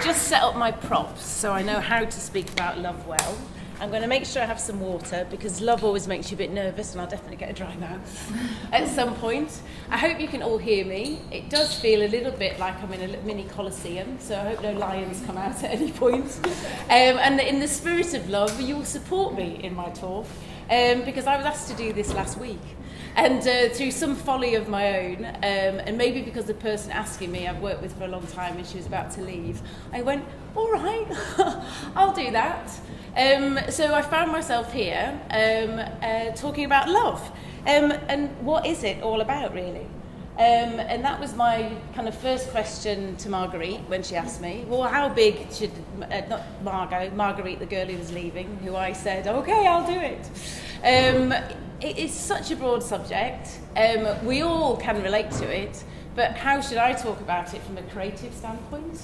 just set up my props so I know how to speak about love well. I'm going to make sure I have some water because love always makes you a bit nervous and I'll definitely get a dry mouth at some point. I hope you can all hear me. It does feel a little bit like I'm in a mini coliseum, so I hope no lions come out at any point. And in the spirit of love, you will support me in my talk because I was asked to do this last week. And through some folly of my own, and maybe because the person asking me I've worked with for a long time and she was about to leave, I went, all right, I'll do that. So I found myself here talking about love. And what is it all about, really? And that was my kind of first question to Marguerite when she asked me, well, how big should, not Marguerite, the girl who was leaving, who I said, okay, I'll do it. It is such a broad subject. We all can relate to it, but how should I talk about it from a creative standpoint?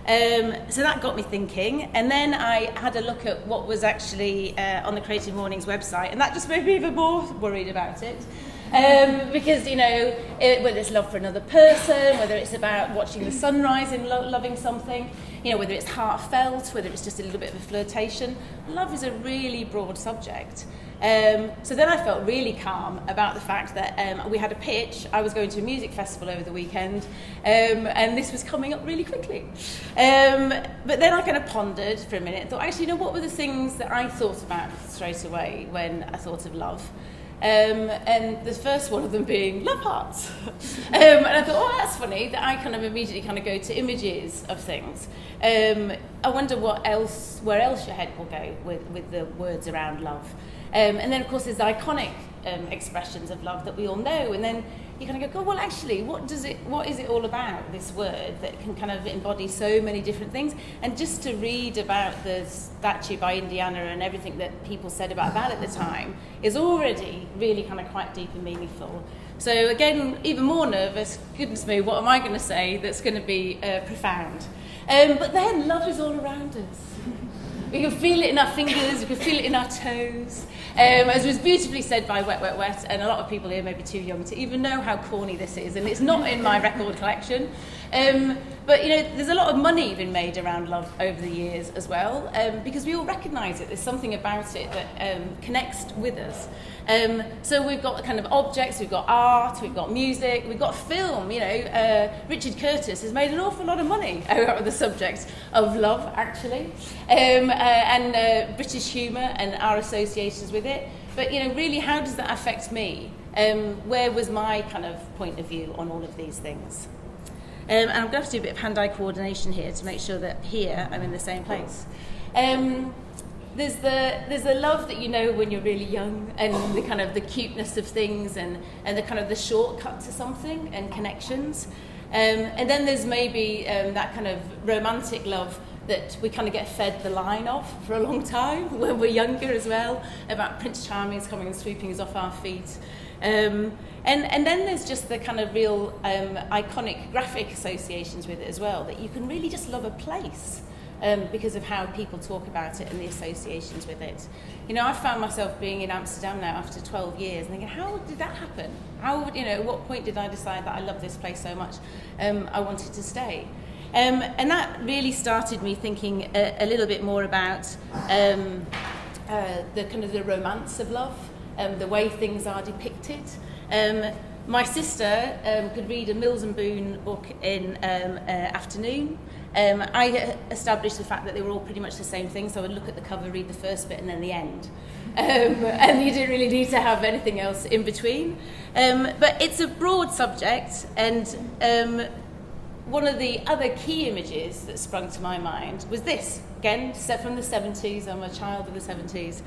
So that got me thinking, and then I had a look at what was actually on the Creative Mornings website, and that just made me even more worried about it. Because, you know, whether it's love for another person, whether it's about watching the sunrise and loving something, you know, whether it's heartfelt, whether it's just a little bit of a flirtation, love is a really broad subject. So then I felt really calm about the fact that we had a pitch. I was going to a music festival over the weekend, and this was coming up really quickly. But then I kind of pondered for a minute and thought, actually, you know, what were the things that I thought about straight away when I thought of love? And the first one of them being love hearts. And I thought, oh, that's funny that I kind of immediately kind of go to images of things. I wonder where else your head will go with the words around love. And then, of course, there's the iconic expressions of love that we all know. And then you kind of go, well, actually, what is it all about, this word that can kind of embody so many different things? And just to read about the statue by Indiana and everything that people said about that at the time is already really kind of quite deep and meaningful. So again, even more nervous, goodness me, what am I going to say that's going to be profound? But then love is all around us. We can feel it in our fingers, we can feel it in our toes. As was beautifully said by Wet, Wet, Wet, and a lot of people here may be too young to even know how corny this is, and it's not in my record collection. But, you know, there's a lot of money been made around love over the years as well, because we all recognise it. There's something about it that connects with us. So we've got kind of objects, we've got art, we've got music, we've got film. You know, Richard Curtis has made an awful lot of money out of the subject of love, actually, and British humour and our associations with it. But, you know, really, how does that affect me? Where was my kind of point of view on all of these things? And I'm going to have to do a bit of hand-eye coordination here to make sure that here I'm in the same place. There's the love that you know when you're really young, and the kind of the cuteness of things, and the kind of the shortcut to something and connections. And then there's maybe that kind of romantic love that we kind of get fed the line of for a long time when we're younger as well, about Prince Charming's coming and sweeping us off our feet. And then there's just the kind of real iconic graphic associations with it as well, that you can really just love a place because of how people talk about it and the associations with it. You know, I found myself being in Amsterdam now after 12 years and thinking, how did that happen? At what point did I decide that I love this place so much I wanted to stay? And that really started me thinking a little bit more about the kind of the romance of love, the way things are depicted. My sister could read a Mills and Boon book in afternoon. I established the fact that they were all pretty much the same thing, so I would look at the cover, read the first bit, and then the end. And you didn't really need to have anything else in between. But it's a broad subject, and one of the other key images that sprung to my mind was this. Again, set from the 70s, I'm a child of the 70s.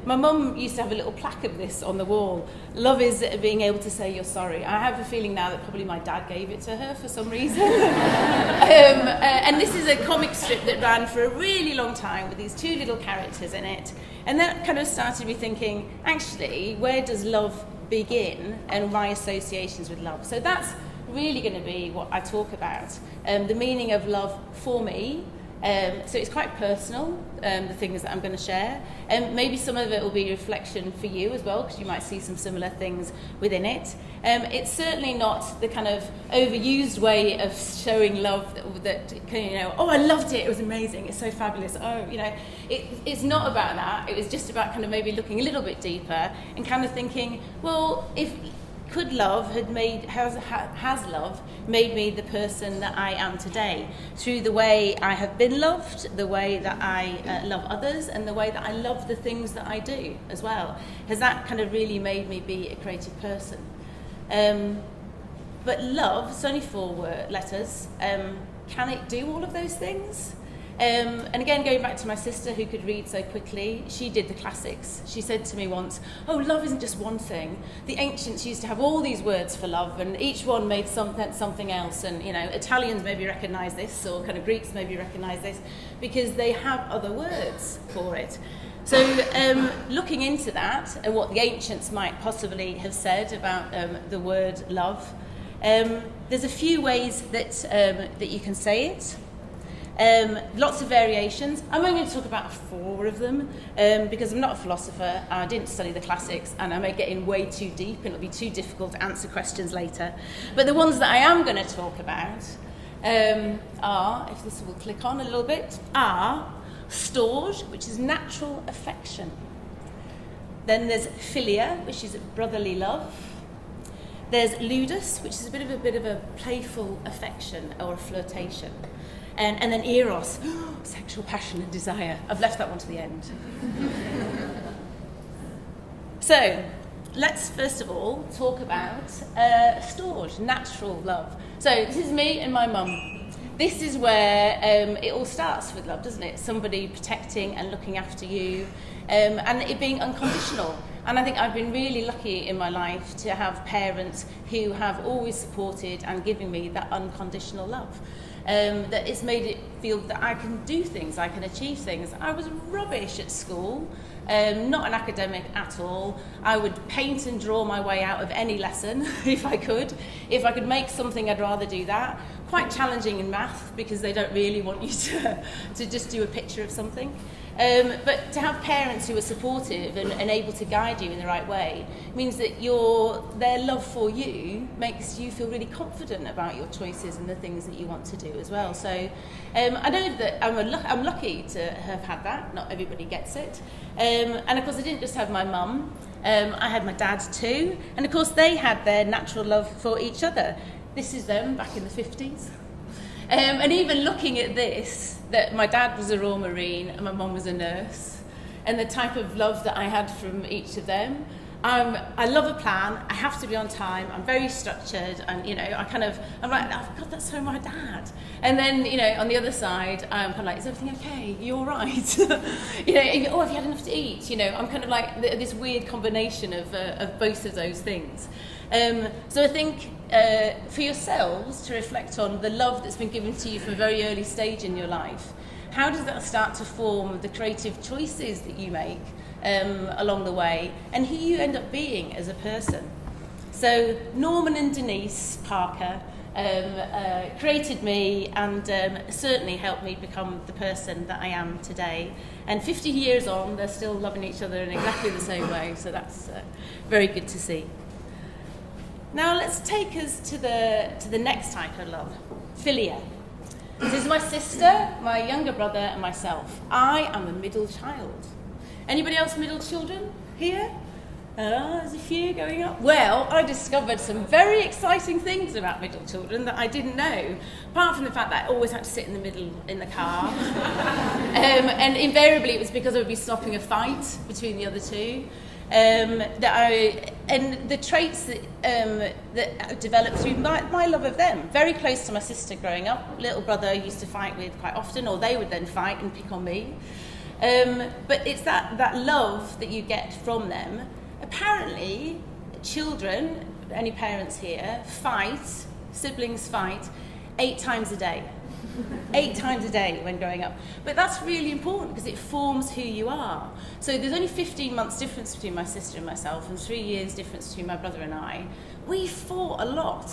My mum used to have a little plaque of this on the wall. Love is being able to say you're sorry. I have a feeling now that probably my dad gave it to her for some reason. And this is a comic strip that ran for a really long time with these two little characters in it. And that kind of started me thinking, actually, where does love begin and my associations with love? So that's really going to be what I talk about. The meaning of love for me, So it's quite personal, the things that I'm going to share. Maybe some of it will be reflection for you as well, because you might see some similar things within it. It's certainly not the kind of overused way of showing love that oh, I loved it, it was amazing, it's so fabulous. Oh, it's not about that. It was just about kind of maybe looking a little bit deeper and kind of thinking, well, has love made me the person that I am today through the way I have been loved, the way that I love others, and the way that I love the things that I do as well? Has that kind of really made me be a creative person? But love, it's only 4 letters. Can it do all of those things? And again, going back to my sister who could read so quickly, she did the classics. She said to me once, oh, love isn't just one thing. The ancients used to have all these words for love, and each one made something else. And, Italians maybe recognise this, or kind of Greeks maybe recognise this, because they have other words for it. So looking into that, and what the ancients might possibly have said about the word love, there's a few ways that you can say it. Lots of variations. I'm only going to talk about 4 of them because I'm not a philosopher, I didn't study the classics, and I may get in way too deep and it'll be too difficult to answer questions later. But the ones that I am going to talk about are, if this will click on a little bit, are Storge, which is natural affection. Then there's Philia, which is brotherly love. There's Ludus, which is a bit of a playful affection or a flirtation. And then Eros, sexual passion and desire. I've left that one to the end. So, let's first of all talk about Storge, natural love. So, this is me and my mum. This is where it all starts with love, doesn't it? Somebody protecting and looking after you, and it being unconditional. And I think I've been really lucky in my life to have parents who have always supported and given me that unconditional love. That it's made it feel that I can do things, I can achieve things. I was rubbish at school, not an academic at all. I would paint and draw my way out of any lesson if I could. If I could make something, I'd rather do that. Quite challenging in math because they don't really want you to just do a picture of something. But to have parents who are supportive and able to guide you in the right way means that their love for you makes you feel really confident about your choices and the things that you want to do as well. So I know that I'm lucky to have had that. Not everybody gets it. And of course I didn't just have my mum, I had my dad too. And of course they had their natural love for each other. This is them back in the 50s. And even looking at this, that my dad was a Royal Marine and my mum was a nurse, and the type of love that I had from each of them. I love a plan, I have to be on time, I'm very structured, and I'm like, oh God, that's so my dad. And then, on the other side, I'm kind of like, is everything okay? You all right? Oh, have you had enough to eat? I'm kind of like this weird combination of both of those things. So I think for yourselves to reflect on the love that's been given to you from a very early stage in your life, how does that start to form the creative choices that you make along the way, and who you end up being as a person? So Norman and Denise Parker created me and certainly helped me become the person that I am today. And 50 years on, they're still loving each other in exactly the same way, so that's very good to see. Now let's take us to the next type of love, Philia. This is my sister, my younger brother, and myself. I am a middle child. Anybody else middle children here? There's a few going up. Well, I discovered some very exciting things about middle children that I didn't know, apart from the fact that I always had to sit in the middle in the car. And invariably it was because I would be stopping a fight between the other two. And the traits that developed through my love of them. Very close to my sister growing up. Little brother I used to fight with quite often, or they would then fight and pick on me. But it's that love that you get from them. Apparently, children, any parents here, siblings fight 8 times a day. 8 times a day when growing up. But that's really important because it forms who you are. So there's only 15 months difference between my sister and myself, and 3 years difference between my brother and I. We fought a lot.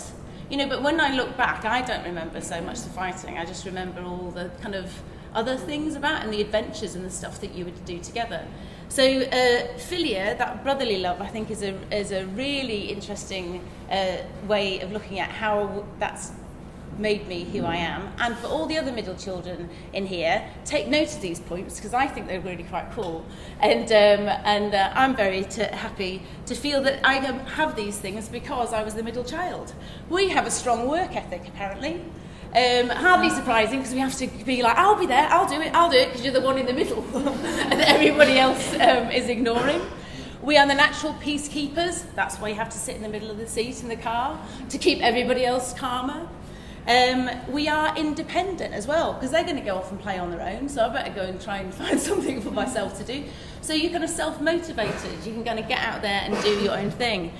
But when I look back, I don't remember so much the fighting. I just remember all the kind of other things about, and the adventures and the stuff that you would do together. So Philia, that brotherly love, I think is a really interesting way of looking at how that's made me who I am. And for all the other middle children in here, take note of these points, because I think they're really quite cool. And I'm very happy to feel that I have these things because I was the middle child. We have a strong work ethic, apparently. Hardly surprising, because we have to be like, I'll be there, I'll do it, because you're the one in the middle and everybody else is ignoring. We are the natural peacekeepers. That's why you have to sit in the middle of the seat in the car to keep everybody else calmer. We are independent as well, because they're going to go off and play on their own, so I better go and try and find something for myself to do. So you're kind of self-motivated. You can kind of get out there and do your own thing.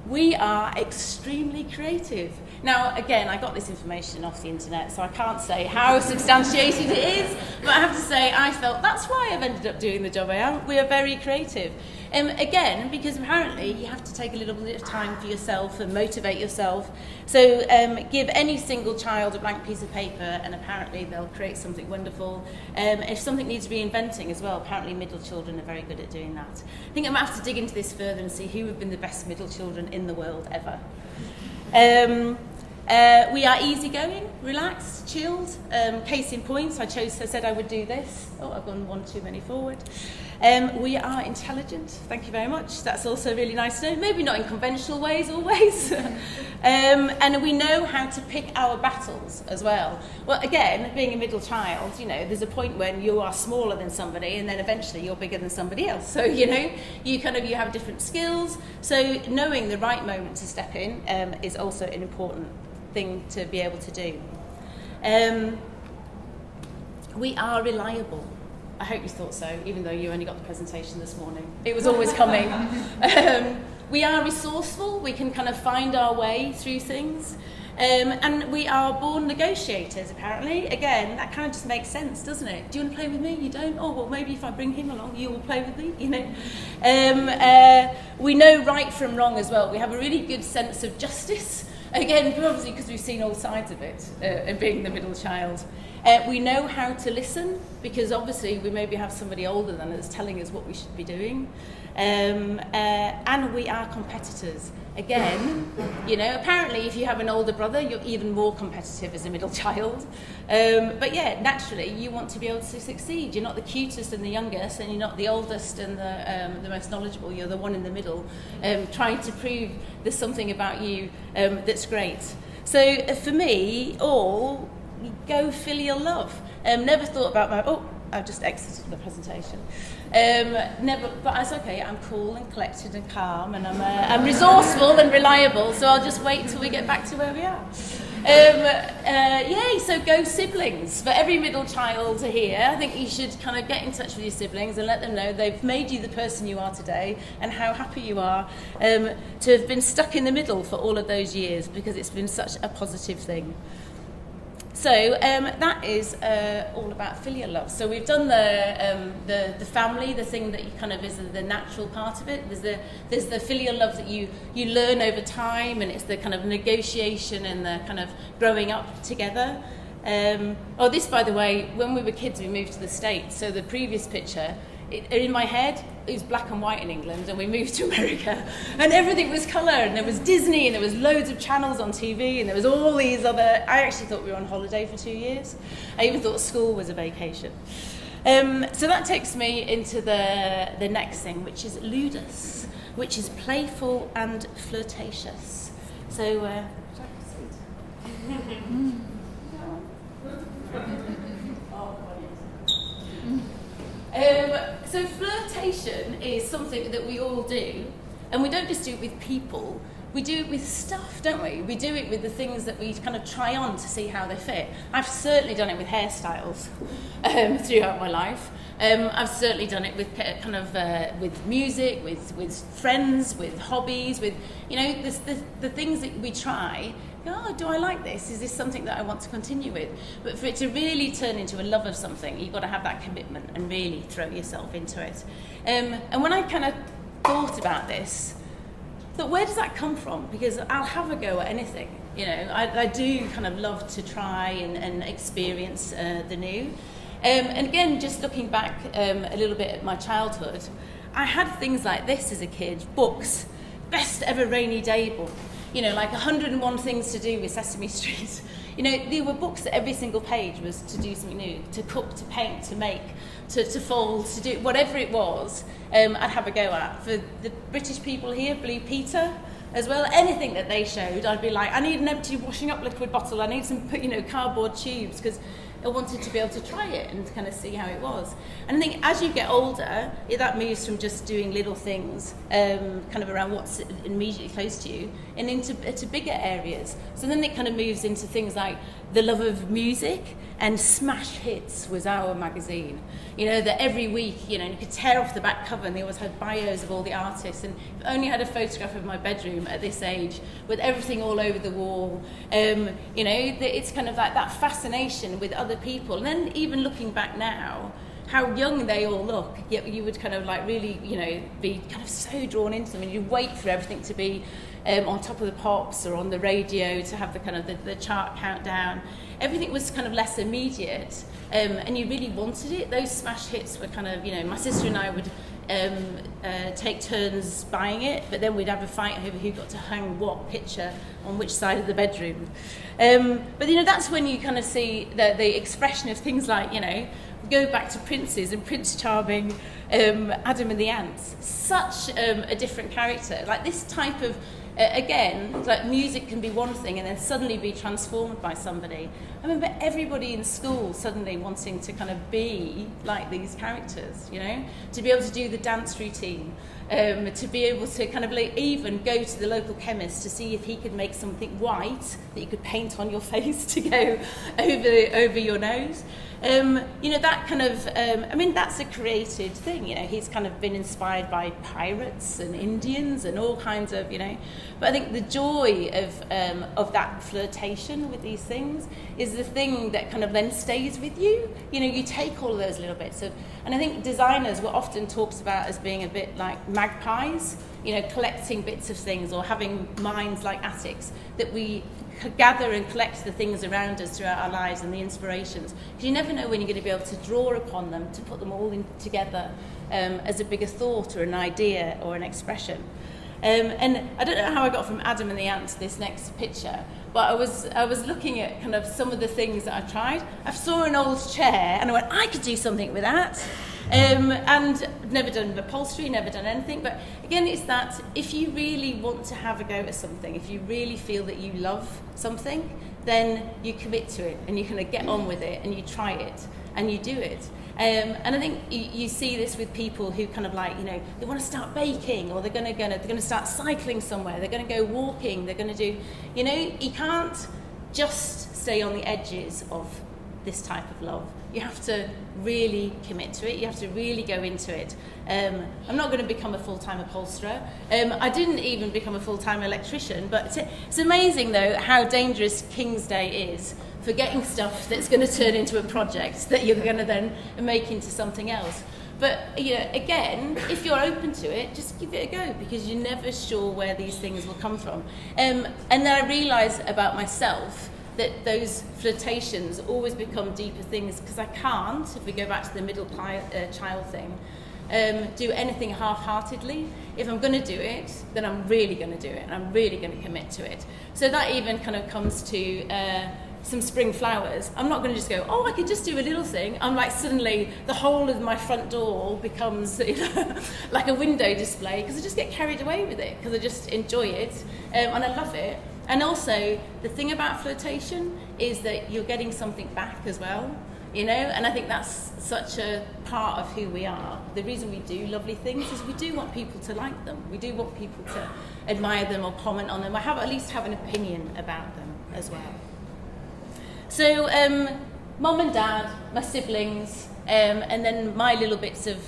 We are extremely creative. Now, again, I got this information off the internet, so I can't say how substantiated it is, but I have to say I felt that's why I've ended up doing the job I am. We are very creative. Again, because apparently you have to take a little bit of time for yourself and motivate yourself. So give any single child a blank piece of paper and apparently they'll create something wonderful. If something needs reinventing as well, apparently middle children are very good at doing that. I think I might have to dig into this further and see who have been the best middle children in the world ever. We are easygoing, relaxed, chilled. Case in point, I said I would do this. Oh, I've gone one too many forward. We are intelligent, thank you very much. That's also really nice to know. Maybe not in conventional ways always. And we know how to pick our battles as well. Well, again, being a middle child, there's a point when you are smaller than somebody and then eventually you're bigger than somebody else. So, you have different skills. So knowing the right moment to step in is also an important thing to be able to do. We are reliable. I hope you thought so, even though you only got the presentation this morning. It was always coming. We are resourceful. We can kind of find our way through things. And we are born negotiators, apparently. Again, that kind of just makes sense, doesn't it? Do you want to play with me? You don't? Oh, well, maybe if I bring him along, you will play with me, We know right from wrong as well. We have a really good sense of justice. Again, obviously, because we've seen all sides of it, and being the middle child. We know how to listen, because obviously we maybe have somebody older than us telling us what we should be doing. And we are competitors. Again, apparently if you have an older brother, you're even more competitive as a middle child. But yeah, naturally, you want to be able to succeed. You're not the cutest and the youngest, and you're not the oldest and the most knowledgeable. You're the one in the middle, trying to prove there's something about you that's great. So for me, go filial love. Never thought about I've just exited the presentation. But it's okay. I'm cool and collected and calm, and I'm resourceful and reliable. So I'll just wait till we get back to where we are. Yay! So go siblings. For every middle child here, I think you should kind of get in touch with your siblings and let them know they've made you the person you are today, and how happy you are to have been stuck in the middle for all of those years, because it's been such a positive thing. So that is all about filial love. So we've done the family, the thing that you kind of is the natural part of it. There's the filial love that you learn over time, and it's the kind of negotiation and the kind of growing up together. This, by the way, when we were kids, we moved to the States. So the previous picture, in my head, it was black and white in England, and we moved to America, and everything was colour, and there was Disney, and there was loads of channels on TV, and there was all these other... I actually thought we were on holiday for 2 years. I even thought school was a vacation. So that takes me into the next thing, which is Ludus, which is playful and flirtatious. So, so flirtation is something that we all do, and we don't just do it with people, we do it with stuff, don't we? We do it with the things that we kind of try on to see how they fit. I've certainly done it with hairstyles throughout my life. I've certainly done it with kind of with music, with friends, with hobbies, with the things that we try. Do I like this? Is this something that I want to continue with? But for it to really turn into a love of something, you've got to have that commitment and really throw yourself into it. And when I kind of thought about this, I thought, where does that come from? Because I'll have a go at anything. I do kind of love to try and experience the new. And again, just looking back a little bit at my childhood, I had things like this as a kid, books, best ever rainy day book, like 101 things to do with Sesame Street. There were books that every single page was to do something new, to cook, to paint, to make, to fold, to do whatever it was, I'd have a go at. For the British people here, Blue Peter as well, anything that they showed, I'd be like, I need an empty washing up liquid bottle, I need some cardboard tubes, because I wanted to be able to try it and kind of see how it was. And I think as you get older, that moves from just doing little things kind of around what's immediately close to you and into bigger areas. So then it kind of moves into things like the love of music, and Smash Hits was our magazine. That every week, you could tear off the back cover and they always had bios of all the artists, and I only had a photograph of my bedroom at this age with everything all over the wall. It's kind of like that fascination with other people. And then even looking back now, how young they all look, yet you would kind of like really, be kind of so drawn into them, and you wait for everything to be on top of the pops or on the radio to have the kind of the chart countdown. Everything was kind of less immediate, and you really wanted it. Those Smash Hits were kind of, my sister and I would take turns buying it, but then we'd have a fight over who got to hang what picture on which side of the bedroom. But that's when you kind of see the expression of things like, go back to Princes and Prince Charming, Adam and the Ants. Such a different character. Like this type of, again, like music can be one thing and then suddenly be transformed by somebody. I remember everybody in school suddenly wanting to kind of be like these characters, to be able to do the dance routine, to be able to kind of like even go to the local chemist to see if he could make something white that you could paint on your face to go over your nose. That kind of, that's a created thing, he's kind of been inspired by pirates and Indians and all kinds of, but I think the joy of that flirtation with these things is the thing that kind of then stays with you. You take all of those little bits of, and I think designers were often talked about as being a bit like magpies, collecting bits of things, or having minds like attics, that we gather and collect the things around us throughout our lives and the inspirations, because you never know when you're going to be able to draw upon them to put them all in together as a bigger thought or an idea or an expression. And I don't know how I got from Adam and the Ant to this next picture, but I was looking at kind of some of the things that I tried. I saw an old chair and I went, I could do something with that. And I've never done upholstery, never done anything, but again, it's that if you really want to have a go at something, if you really feel that you love something, then you commit to it and you kind of get on with it and you try it and you do it. And I think you see this with people who kind of like, they want to start baking, or they're going to start cycling somewhere, they're going to go walking, they're going to do, you can't just stay on the edges of this type of love. You have to really commit to it. You have to really go into it. I'm not going to become a full-time upholsterer. I didn't even become a full-time electrician, but it's amazing, though, how dangerous King's Day is for getting stuff that's going to turn into a project that you're going to then make into something else. But, again, if you're open to it, just give it a go, because you're never sure where these things will come from. And then I realised about myself that those flirtations always become deeper things, because I can't, if we go back to the middle child thing, do anything half-heartedly. If I'm going to do it, then I'm really going to do it, and I'm really going to commit to it. So that even kind of comes to some spring flowers. I'm not going to just go, I could just do a little thing. I'm like, suddenly the whole of my front door becomes like a window display, because I just get carried away with it, because I just enjoy it, and I love it. And also, the thing about flirtation is that you're getting something back as well, and I think that's such a part of who we are. The reason we do lovely things is we do want people to like them. We do want people to admire them or comment on them, or at least have an opinion about them as well. So, Mum and Dad, my siblings, and then my little bits of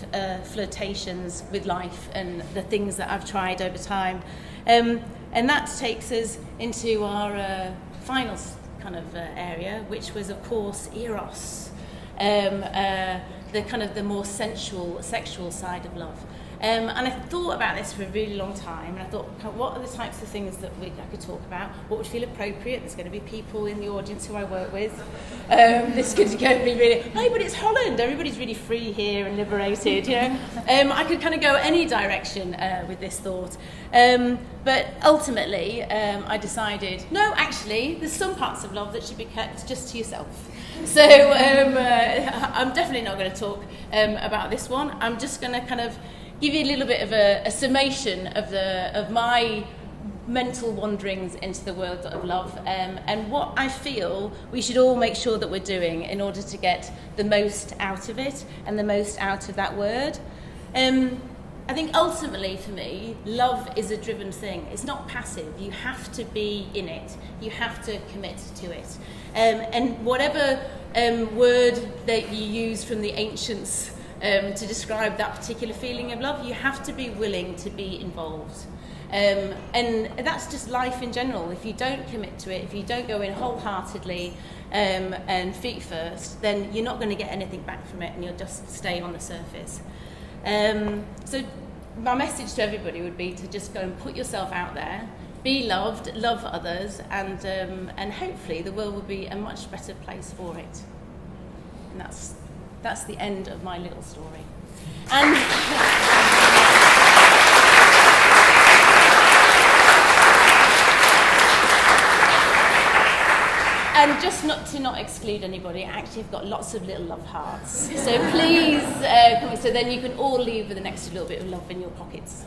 flirtations with life and the things that I've tried over time. And that takes us into our final kind of area, which was, of course, Eros, the kind of the more sensual, sexual side of love. And I thought about this for a really long time, and I thought, what are the types of things that I could talk about? What would feel appropriate? There's going to be people in the audience who I work with. This could be really, hey, but it's Holland. Everybody's really free here and liberated, you know. I could kind of go any direction with this thought. But ultimately, I decided, no, actually, there's some parts of love that should be kept just to yourself. So I'm definitely not going to talk about this one. I'm just going to kind of give you a little bit of a summation of my mental wanderings into the world of love, and what I feel we should all make sure that we're doing in order to get the most out of it and the most out of that word. I think ultimately for me, love is a driven thing. It's not passive. You have to be in it. You have to commit to it. And whatever word that you use from the ancients to describe that particular feeling of love, you have to be willing to be involved. And that's just life in general. If you don't commit to it, if you don't go in wholeheartedly and feet first, then you're not going to get anything back from it, and you'll just stay on the surface. So my message to everybody would be to just go and put yourself out there, be loved, love others, and hopefully the world will be a much better place for it. And that's the end of my little story. And just not to exclude anybody, actually I've got lots of little love hearts. So please, so then you can all leave with an extra little bit of love in your pockets.